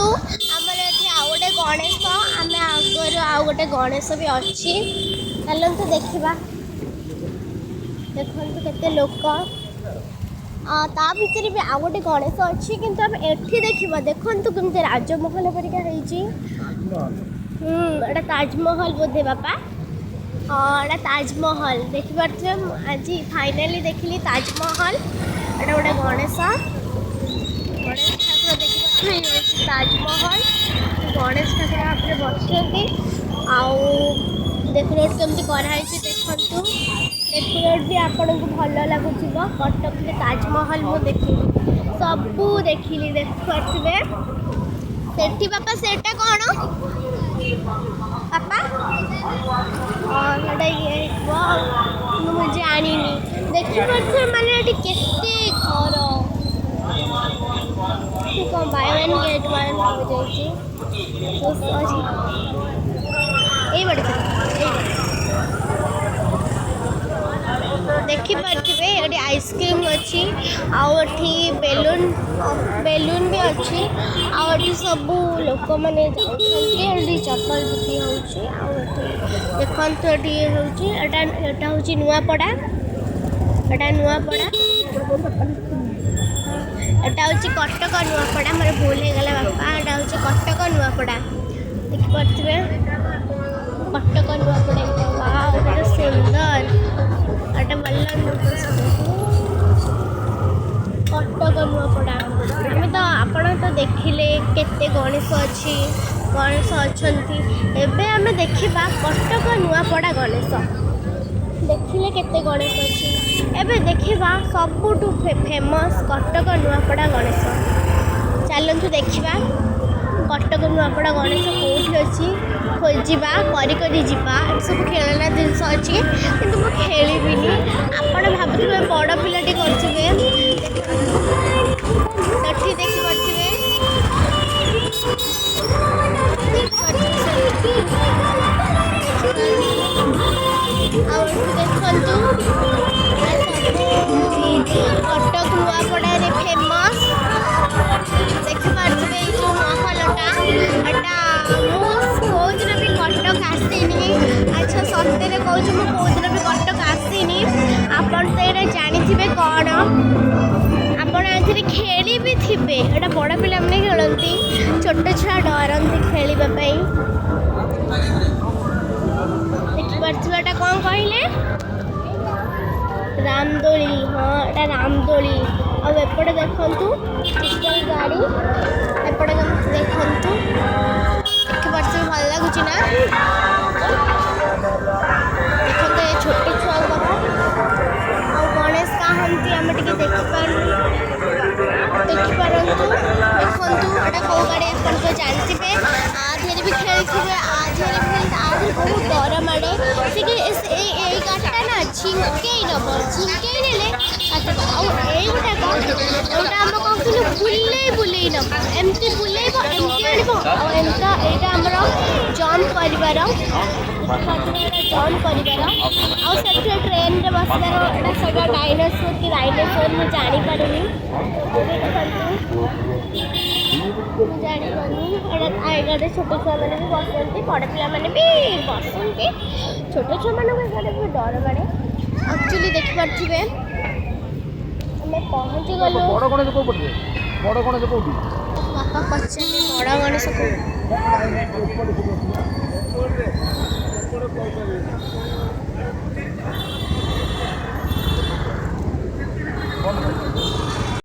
आमर ये आउ गोटे गणेश आम आगर आउ गोटे गणेश भी अच्छी चलते देखा देखु केते लोक ता भितर भी आउ गोटे गणेश अच्छी किंतु आम एठी देखा देखु केमती राजमहल परिका एटा ताजमहल बोधे बापा हाँ एटा ताजमहल देखिपे आज फाइनाली देखिली ताजमहल एटा गोटे गणेश गणेश ठाकुर देखिए ताजमहल गणेश ठाकुर आपने बसते आउ डेकोरेट केमती कराई देखु डेकोरेट भी आपन को भल लगुच कटक में ताजमहल मुझे देखी सबू देखिली देखिपे सेठी बापा सेटा कौन पापा हाँ ये मुझे जानी देखिपे मैंने केते घर कौन बाय वन गेट वन हो जाए बड़े देखिपे ये आइसक्रीम अच्छी आठी बेलून बेलून भी अच्छी आठी सब लोक मैंने जाती चप्पल बिक्री देखते एटा हूँ नुआपड़ा एटा नुआपड़ा एटा हूँ कटक नुआपड़ा मोर भूल हो गला बापा एटा हूँ कटक नुआपड़ा देखिपे कटक नुआपड़ा सुंदर एटा भल कटक नुआपड़ा आम तो आपण तो देखिले केते गणेश अच्छी गणेश अच्छा एबे आम देखा कटक नुआपड़ा गणेश देखिले केते गणेश अच्छी एबे देखा सबुठु फेमस कटक नुआपड़ा गणेश चलतु देखा कटक नुआपड़ा गणेश कौटी अच्छी खोजा करी जावा सब खेलना जिनस अच्छी कि मुझे खेलबिनी आपण भावुए बड़ पिलाटी करें देखिपे कटक नुआपड़ा फेमस देखिपे जो महलटा कौदिन भी कटक आसनी अच्छा सत्य कौन कौदिन भी कटक आसनी आपड़ तो ये जानी कौन आपड़ ए खेली भी थे एटा बड़ पिला मैंने खेलती छोट छुआ डरती खेलवाई देखिपा कौन कहले रामदोली हाँ एटा रामदोली आउपटे देखु पिस्टल गाड़ी एपटे देखु देखिपे भल लगुच ना देखते ये छोटे छुआ कथा आ गणेश कहती आम टे देखिपारू देखु एटा कौ गाड़ी अपन तो जानते आधे भी खेलते आधे भी बहुत डर माड़े से गाड़टा ना झिंके नब झिंके ने गोटा कौन बुले बुले नब एमती बुलेब एमती आम जम्प कर जम्प कर ट्रेन में बसार सब डायनासोर कि डायनासोर मुझे जापारूनी जापारे छोट छुआ मैंने भी बसती बड़ पिला मैंने भी बसती छोट छुआ मानक भी डर मारे एक्चुअली देखिपे आम पहुँची गलु बापा पचारे बड़ गणेश को